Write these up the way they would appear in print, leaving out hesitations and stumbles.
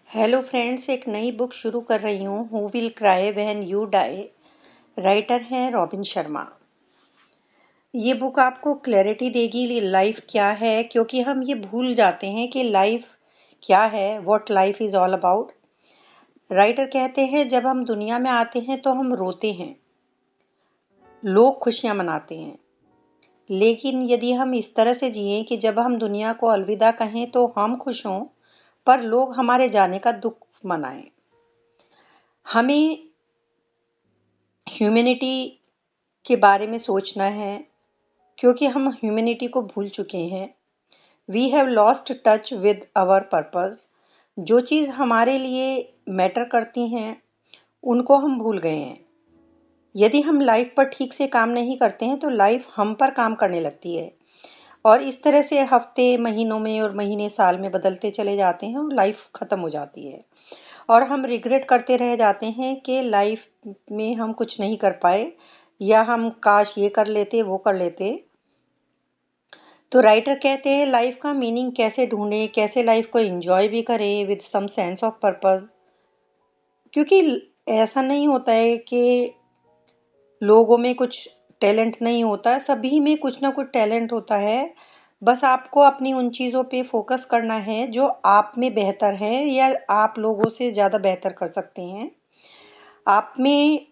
Hello friends, एक नई book शुरू कर रही हूँ, who will cry when you die. Writer हैं रॉबिन शर्मा। ये बुक आपको क्लैरिटी देगी लाइफ क्या है, क्योंकि हम ये भूल जाते हैं कि लाइफ क्या है, what life is all about. Writer कहते हैं जब हम दुनिया में आते हैं तो हम रोते हैं, लोग खुशियाँ मनाते हैं, लेकिन यदि हम इस तरह से जिएं कि जब हम दुनिया को अलविदा कहें तो हम खुश हों पर लोग हमारे जाने का दुख मनाएं। हमें ह्यूमैनिटी के बारे में सोचना है, क्योंकि हम ह्यूमैनिटी को भूल चुके हैं। We have lost touch with our purpose. जो चीज़ हमारे लिए मैटर करती हैं उनको हम भूल गए हैं। यदि हम लाइफ पर ठीक से काम नहीं करते हैं तो लाइफ हम पर काम करने लगती है, और इस तरह से हफ्ते महीनों में और महीने साल में बदलते चले जाते हैं और लाइफ ख़त्म हो जाती है। और हम रिग्रेट करते रह जाते हैं कि लाइफ में हम कुछ नहीं कर पाए, या हम काश ये कर लेते वो कर लेते। तो राइटर कहते हैं लाइफ का मीनिंग कैसे ढूंढें, कैसे लाइफ को एंजॉय भी करें with some sense of purpose. क्योंकि ऐसा नहीं होता है कि लोगों में कुछ टैलेंट नहीं होता है, सभी में कुछ ना कुछ टैलेंट होता है। बस आपको अपनी उन चीज़ों पे फोकस करना है जो आप में बेहतर है या आप लोगों से ज़्यादा बेहतर कर सकते हैं। आप में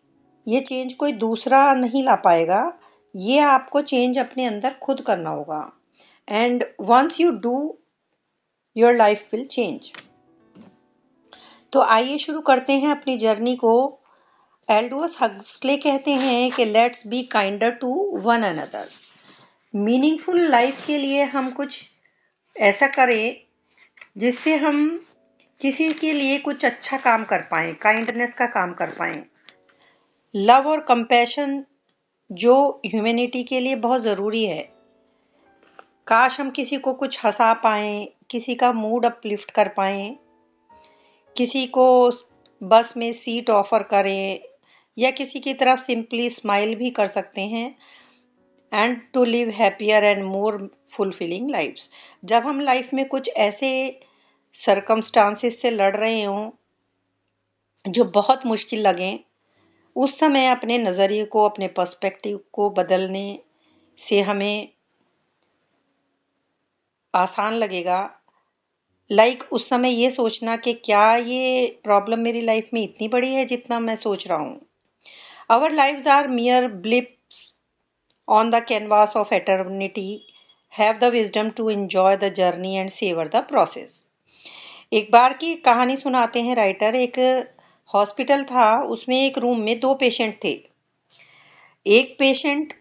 ये चेंज कोई दूसरा नहीं ला पाएगा, ये आपको चेंज अपने अंदर खुद करना होगा। And once you do, your life will change. तो आइए शुरू करते हैं अपनी जर्नी को। एल्डोस हक्सले कहते हैं कि let's be kinder to one another. Meaningful life के लिए हम कुछ ऐसा करें जिससे हम किसी के लिए कुछ अच्छा काम कर पाएं, काइंडनेस का काम कर पाएं। लव और कंपैशन जो ह्यूमैनिटी के लिए बहुत ज़रूरी है। काश हम किसी को कुछ हंसा पाएं, किसी का मूड अपलिफ्ट कर पाएं, किसी को बस में सीट ऑफर करें, या किसी की तरफ सिंपली स्माइल भी कर सकते हैं। And to live happier and more fulfilling lifes. जब हम लाइफ में कुछ ऐसे सरकमस्टांसेस से लड़ रहे हों जो बहुत मुश्किल लगें, उस समय अपने नज़रिए को, अपने पर्सपेक्टिव को बदलने से हमें आसान लगेगा। उस समय ये सोचना कि क्या ये प्रॉब्लम मेरी लाइफ में इतनी बड़ी है जितना मैं सोच रहा हूँ। Our lives are mere blips on the canvas of eternity. Have the wisdom to enjoy the journey and savour the process. एक बार की कहानी सुनाते हैं राइटर। एक हॉस्पिटल था, उसमें एक रूम में दो पेशेंट थे। एक पेशेंट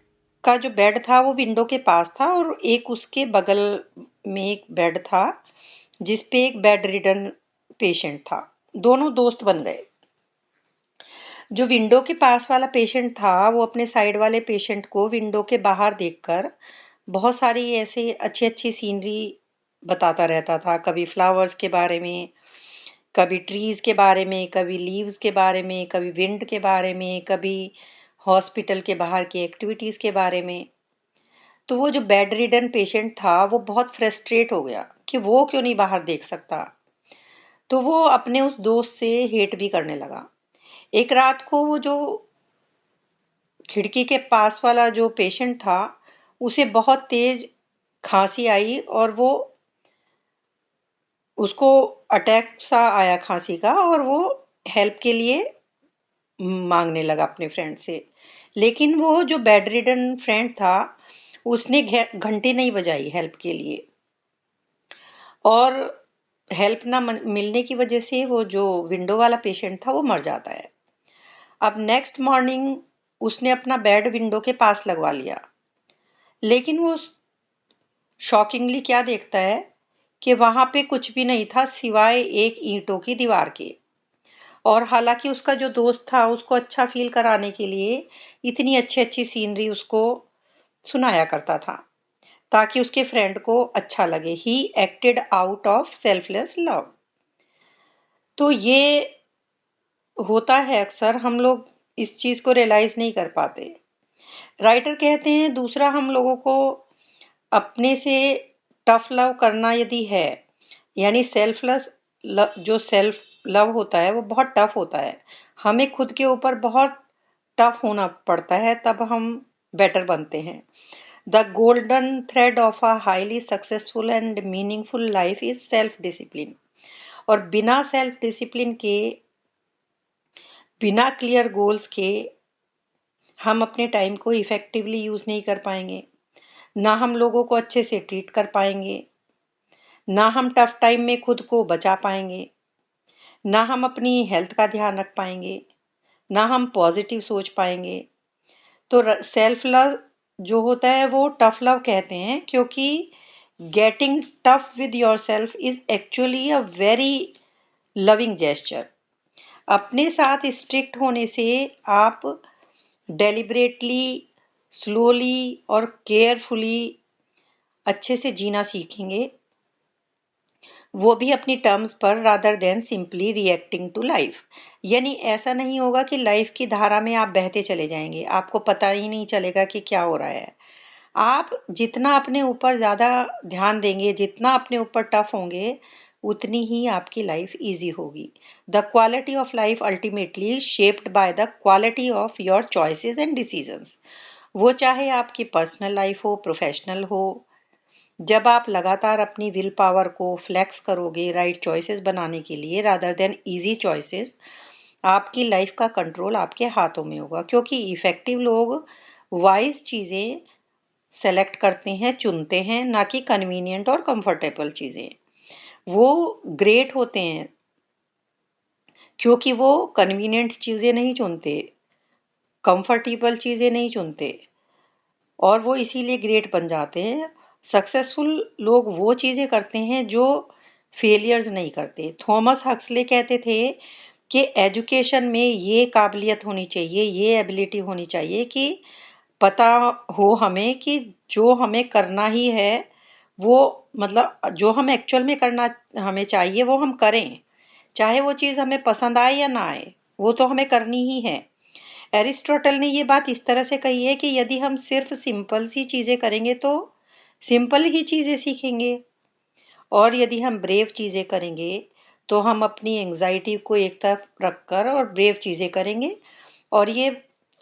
का जो बेड था वो विंडो के पास था, और एक उसके बगल में एक बेड था जिस पे एक बेड रिडन पेशेंट था। दोनों दोस्त बन गए। जो विंडो के पास वाला पेशेंट था वो अपने साइड वाले पेशेंट को विंडो के बाहर देखकर बहुत सारी ऐसे अच्छी अच्छी सीनरी बताता रहता था। कभी फ्लावर्स के बारे में, कभी ट्रीज के बारे में, कभी लीव्स के बारे में, कभी विंड के बारे में, कभी हॉस्पिटल के बाहर की एक्टिविटीज के बारे में। तो वो जो बेड रिडन पेशेंट था वो बहुत फ्रस्ट्रेट हो गया कि वो क्यों नहीं बाहर देख सकता। तो वो अपने उस दोस्त से हेट भी करने लगा। एक रात को वो जो खिड़की के पास वाला जो पेशेंट था उसे बहुत तेज खांसी आई, और वो उसको अटैक सा आया खांसी का, और वो हेल्प के लिए मांगने लगा अपने फ्रेंड से। लेकिन वो जो बेड रिडन फ्रेंड था उसने घंटी नहीं बजाई हेल्प के लिए, और हेल्प ना मिलने की वजह से वो जो विंडो वाला पेशेंट था वो मर जाता है। अब नेक्स्ट मॉर्निंग उसने अपना बेड विंडो के पास लगवा लिया, लेकिन वो शॉकिंगली क्या देखता है कि वहां पे कुछ भी नहीं था सिवाय एक ईंटों की दीवार के। और हालांकि उसका जो दोस्त था उसको अच्छा फील कराने के लिए इतनी अच्छी अच्छी सीनरी उसको सुनाया करता था ताकि उसके फ्रेंड को अच्छा लगे। He acted out of selfless love. तो ये होता है अक्सर, हम लोग इस चीज को रियलाइज नहीं कर पाते। राइटर कहते हैं दूसरा, हम लोगों को अपने से टफ लव करना यदि है, यानी सेल्फलेस जो सेल्फ लव होता है वो बहुत टफ होता है। हमें खुद के ऊपर बहुत टफ होना पड़ता है, तब हम बेटर बनते हैं। The golden thread of a highly successful and meaningful life is self discipline. और बिना सेल्फ डिसिप्लिन के, बिना क्लियर गोल्स के हम अपने टाइम को इफेक्टिवली यूज नहीं कर पाएंगे, ना हम लोगों को अच्छे से ट्रीट कर पाएंगे, ना हम टफ टाइम में खुद को बचा पाएंगे, ना हम अपनी हेल्थ का ध्यान रख पाएंगे, ना हम पॉजिटिव सोच पाएंगे। तो सेल्फ लव जो होता है वो टफ लव कहते हैं, क्योंकि getting tough with your self is actually a very loving gesture. अपने साथ स्ट्रिक्ट होने से आप डेलिबरेटली, स्लोली और केयरफुली अच्छे से जीना सीखेंगे, वो भी अपनी टर्म्स पर, rather than simply reacting to life. यानी ऐसा नहीं होगा कि लाइफ की धारा में आप बहते चले जाएंगे, आपको पता ही नहीं चलेगा कि क्या हो रहा है। आप जितना अपने ऊपर ज़्यादा ध्यान देंगे, जितना अपने ऊपर टफ होंगे, उतनी ही आपकी लाइफ इजी होगी। The quality of life ultimately shaped by the quality of your choices and decisions. वो चाहे आपकी पर्सनल लाइफ हो, प्रोफेशनल हो। जब आप लगातार अपनी विल पावर को फ्लेक्स करोगे राइट चॉइसेस बनाने के लिए, रादर देन इजी चॉइसेस, आपकी लाइफ का कंट्रोल आपके हाथों में होगा। क्योंकि इफेक्टिव लोग वाइज चीज़ें सेलेक्ट करते हैं, चुनते हैं, ना कि कन्वीनियंट और कंफर्टेबल चीज़ें। वो ग्रेट होते हैं क्योंकि वो कन्वीनियंट चीज़ें नहीं चुनते, कंफर्टेबल चीज़ें नहीं चुनते, और वो इसीलिए ग्रेट बन जाते हैं। सक्सेसफुल लोग वो चीज़ें करते हैं जो फेलियर्स नहीं करते। थॉमस हक्सले कहते थे कि एजुकेशन में ये काबिलियत होनी चाहिए, ये एबिलिटी होनी चाहिए कि पता हो हमें कि जो हमें करना ही है, वो मतलब जो हम एक्चुअल में करना हमें चाहिए वो हम करें, चाहे वो चीज़ हमें पसंद आए या ना आए, वो तो हमें करनी ही है। एरिस्टोटल ने ये बात इस तरह से कही है कि यदि हम सिर्फ सिंपल सी चीज़ें करेंगे तो सिंपल ही चीज़ें सीखेंगे, और यदि हम ब्रेव चीज़ें करेंगे तो हम अपनी एंजाइटी को एक तरफ रखकर और ब्रेव चीज़ें करेंगे, और ये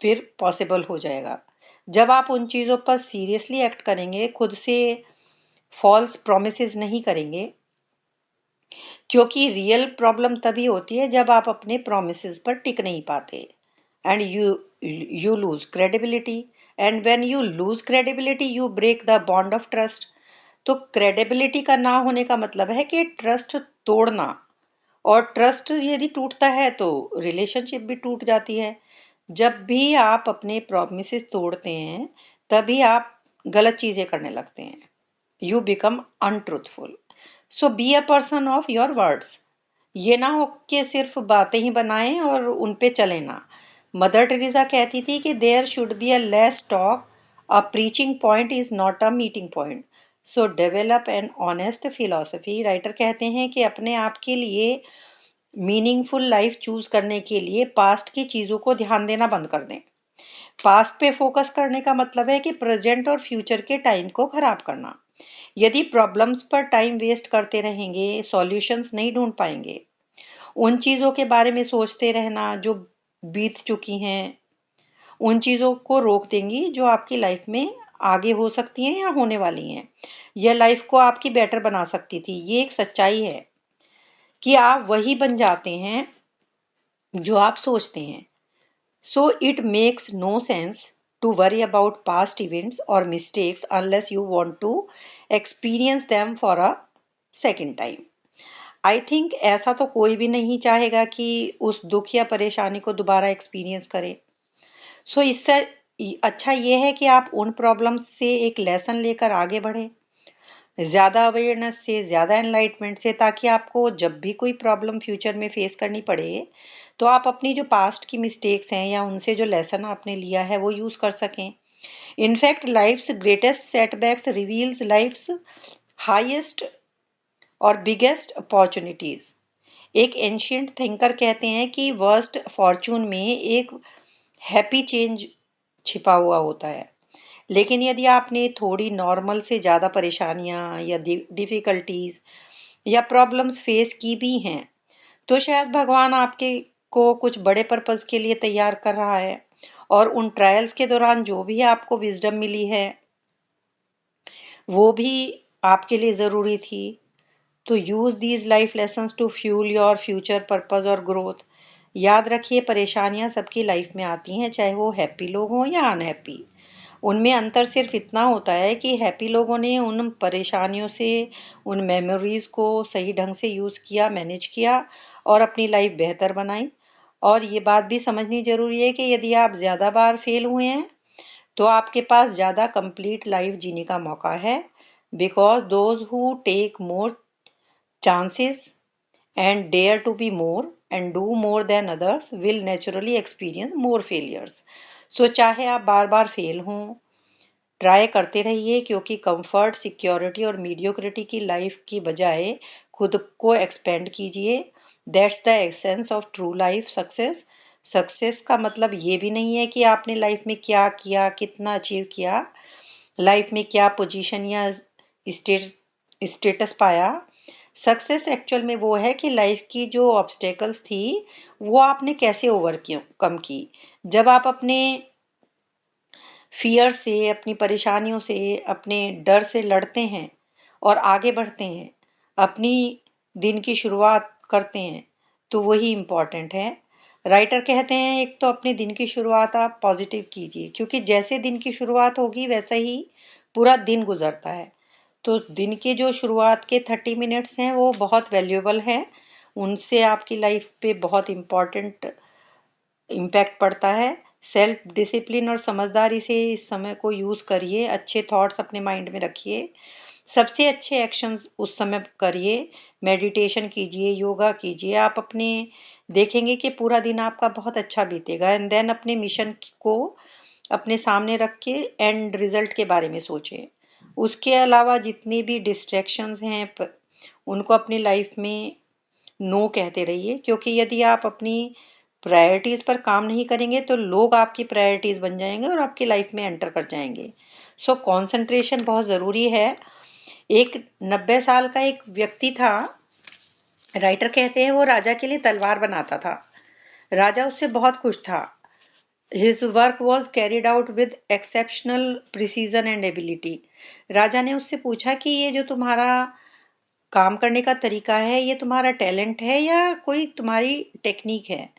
फिर पॉसिबल हो जाएगा। जब आप उन चीज़ों पर सीरियसली एक्ट करेंगे, खुद से फॉल्स प्रॉमिसेस नहीं करेंगे, क्योंकि रियल प्रॉब्लम तभी होती है जब आप अपने प्रॉमिसेस पर टिक नहीं पाते, and you lose credibility, and when you lose credibility you break the bond of trust. तो क्रेडिबिलिटी का ना होने का मतलब है कि ट्रस्ट तोड़ना, और ट्रस्ट यदि टूटता है तो रिलेशनशिप भी टूट जाती है। जब भी आप अपने प्रॉमिसेस तोड़ते हैं, तभी आप गलत चीज़ें करने लगते हैं। You become untruthful. So be a person of your words. ये ना हो कि सिर्फ बातें ही बनाएं और उन पे चलें ना। मदर टेरेसा कहती थी कि there should be a less talk, a preaching point is not a meeting point. So develop an honest philosophy. Writer कहते हैं कि अपने आप के लिए मीनिंगफुल लाइफ चूज करने के लिए पास्ट की चीज़ों को ध्यान देना बंद कर दें। पास्ट पे फोकस करने का मतलब है कि प्रेजेंट और फ्यूचर के टाइम को खराब करना। यदि प्रॉब्लम्स पर टाइम वेस्ट करते रहेंगे, सॉल्यूशंस नहीं ढूंढ पाएंगे। उन चीज़ों के बारे में सोचते रहना जो बीत चुकी हैं, उन चीज़ों को रोक देंगी जो आपकी लाइफ में आगे हो सकती हैं या होने वाली हैं, यह लाइफ को आपकी बेटर बना सकती थी। ये एक सच्चाई है कि आप वही बन जाते हैं जो आप सोचते हैं। So it makes no sense to worry about past events or mistakes unless you want to experience them for a second time. I think ऐसा तो कोई भी नहीं चाहेगा कि उस दुख या परेशानी को दोबारा एक्सपीरियंस करे। सो इससे अच्छा ये है कि आप उन प्रॉब्लम्स से एक लेसन लेकर आगे बढ़ें, ज़्यादा अवेयरनेस से, ज़्यादा एनलाइटमेंट से, ताकि आपको जब भी कोई प्रॉब्लम फ्यूचर में फेस करनी पड़े तो आप अपनी जो पास्ट की मिस्टेक्स हैं या उनसे जो लेसन आपने लिया है वो यूज़ कर सकें। In fact life's greatest setbacks reveals life's highest और बिगेस्ट अपॉर्चुनिटीज। एक एंशियंट थिंकर कहते हैं कि वर्स्ट फॉर्चून में एक हैप्पी चेंज छिपा हुआ होता है। लेकिन यदि आपने थोड़ी नॉर्मल से ज़्यादा परेशानियां या डिफ़िकल्टीज या प्रॉब्लम्स फेस की भी हैं, तो शायद भगवान आपके को कुछ बड़े पर्पस के लिए तैयार कर रहा है, और उन ट्रायल्स के दौरान जो भी आपको विजडम मिली है वो भी आपके लिए ज़रूरी थी। तो use these life lessons to fuel your future purpose और ग्रोथ। याद रखिए, परेशानियां सबकी लाइफ में आती हैं, चाहे वो हैप्पी लोग हों या अनहैप्पी। उनमें अंतर सिर्फ इतना होता है कि हैप्पी लोगों ने उन परेशानियों से, उन मेमोरीज को सही ढंग से यूज़ किया, मैनेज किया और अपनी लाइफ बेहतर बनाई। और ये बात भी समझनी ज़रूरी है कि यदि आप ज़्यादा बार फेल हुए हैं तो आपके पास ज़्यादा कंप्लीट लाइफ जीने का मौका है, because those who take more chances and dare to be more and do more than others will naturally experience more failures. So चाहे आप बार बार फेल हों, ट्राई करते रहिए, क्योंकि कंफर्ट, सिक्योरिटी और मीडियोक्रिटी की लाइफ की बजाय खुद को एक्सपेंड कीजिए। That's the essence of true life success. Success का मतलब ये भी नहीं है कि आपने लाइफ में क्या किया, कितना अचीव किया, लाइफ में क्या पोजीशन या स्टेटस पाया। सक्सेस एक्चुअल में वो है कि लाइफ की जो ऑब्स्टेकल्स थी वो आपने कैसे ओवरकम की। जब आप अपने फियर से, अपनी परेशानियों से, अपने डर से लड़ते हैं और आगे बढ़ते हैं, अपनी दिन की शुरुआत करते हैं, तो वही इम्पॉर्टेंट है। राइटर कहते हैं, एक तो अपने दिन की शुरुआत आप पॉजिटिव कीजिए, क्योंकि जैसे दिन की शुरुआत होगी वैसा ही पूरा दिन गुजरता है। तो दिन के जो शुरुआत के 30 मिनट्स हैं वो बहुत वैल्यूएबल हैं, उनसे आपकी लाइफ पे बहुत इम्पॉर्टेंट इम्पैक्ट पड़ता है। सेल्फ डिसिप्लिन और समझदारी से इस समय को यूज़ करिए, अच्छे थॉट्स अपने माइंड में रखिए, सबसे अच्छे एक्शंस उस समय करिए, मेडिटेशन कीजिए, योगा कीजिए। आप अपने देखेंगे कि पूरा दिन आपका बहुत अच्छा बीतेगा। एंड देन अपने मिशन को अपने सामने रख के एंड रिजल्ट के बारे में सोचें। उसके अलावा जितनी भी डिस्ट्रैक्शंस हैं उनको अपनी लाइफ में नो कहते रहिए, क्योंकि यदि आप अपनी प्रायोरिटीज़ पर काम नहीं करेंगे तो लोग आपकी प्रायोरिटीज़ बन जाएंगे और आपकी लाइफ में एंटर कर जाएंगे। सो कंसंट्रेशन बहुत ज़रूरी है। एक 90 साल का एक व्यक्ति था, राइटर कहते हैं, वो राजा के लिए तलवार बनाता था। राजा उससे बहुत खुश था। His work was carried out with exceptional precision and ability. राजा ने उससे पूछा कि ये जो तुम्हारा काम करने का तरीका है, ये तुम्हारा टैलेंट है या कोई तुम्हारी टेक्निक है?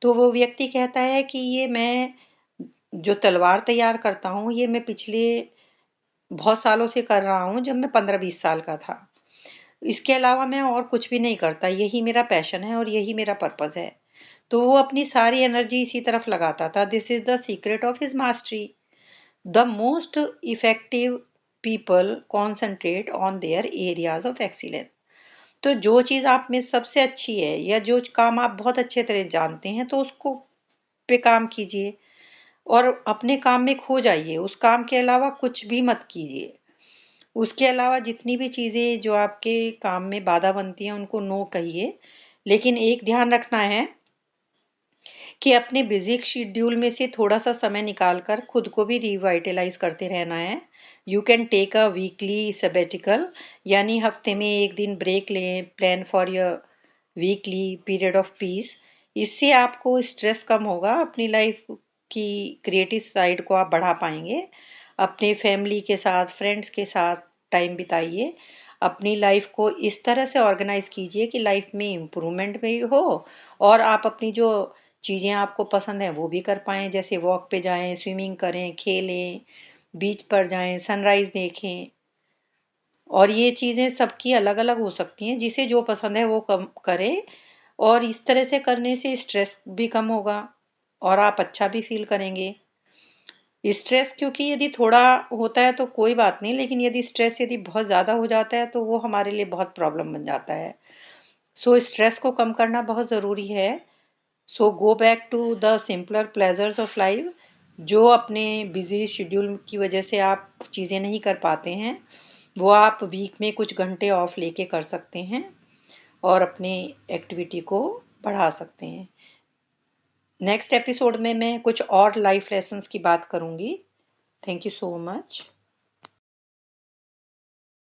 तो वो व्यक्ति कहता है कि ये मैं जो तलवार तैयार करता हूँ ये मैं पिछले बहुत सालों से कर रहा हूँ, जब मैं 15-20 साल का था। इसके अलावा मैं और कुछ भी नहीं करता, यही मेरा पैशन है और यही मेरा पर्पस है। तो वो अपनी सारी एनर्जी इसी तरफ लगाता था। This is the secret of his mastery. The most effective people concentrate on their areas of excellence. तो जो चीज़ आप में सबसे अच्छी है या जो काम आप बहुत अच्छे तरह जानते हैं तो उसको पे काम कीजिए और अपने काम में खो जाइए। उस काम के अलावा कुछ भी मत कीजिए। उसके अलावा जितनी भी चीज़ें जो आपके काम में बाधा बनती हैं उनको नो कहिए। लेकिन एक ध्यान रखना है कि अपने बिजी शेड्यूल में से थोड़ा सा समय निकाल कर खुद को भी रिवाइटलाइज करते रहना है। You can take a weekly sabbatical, यानी हफ्ते में एक दिन ब्रेक लें, plan for your weekly period of peace. इससे आपको स्ट्रेस कम होगा, अपनी लाइफ की क्रिएटिव साइड को आप बढ़ा पाएंगे। अपने फैमिली के साथ, फ्रेंड्स के साथ टाइम बिताइए। अपनी लाइफ को इस तरह से ऑर्गेनाइज कीजिए कि लाइफ में इम्प्रूवमेंट भी हो और आप अपनी जो चीज़ें आपको पसंद हैं वो भी कर पाएँ। जैसे वॉक पे जाएं, स्विमिंग करें, खेलें, बीच पर जाएं, सनराइज़ देखें। और ये चीज़ें सबकी अलग अलग हो सकती हैं, जिसे जो पसंद है वो कम करे। और इस तरह से करने से स्ट्रेस भी कम होगा और आप अच्छा भी फील करेंगे। स्ट्रेस क्योंकि यदि थोड़ा होता है तो कोई बात नहीं, लेकिन यदि स्ट्रेस यदि बहुत ज़्यादा हो जाता है तो वो हमारे लिए बहुत प्रॉब्लम बन जाता है। सो स्ट्रेस को कम करना बहुत ज़रूरी है। So go back to the simpler pleasures of life. जो अपने बिजी शेड्यूल की वजह से आप चीज़ें नहीं कर पाते हैं वो आप वीक में कुछ घंटे ऑफ लेके कर सकते हैं और अपनी एक्टिविटी को बढ़ा सकते हैं। नेक्स्ट एपिसोड में मैं कुछ और लाइफ लेसन्स की बात करूंगी। Thank you so much.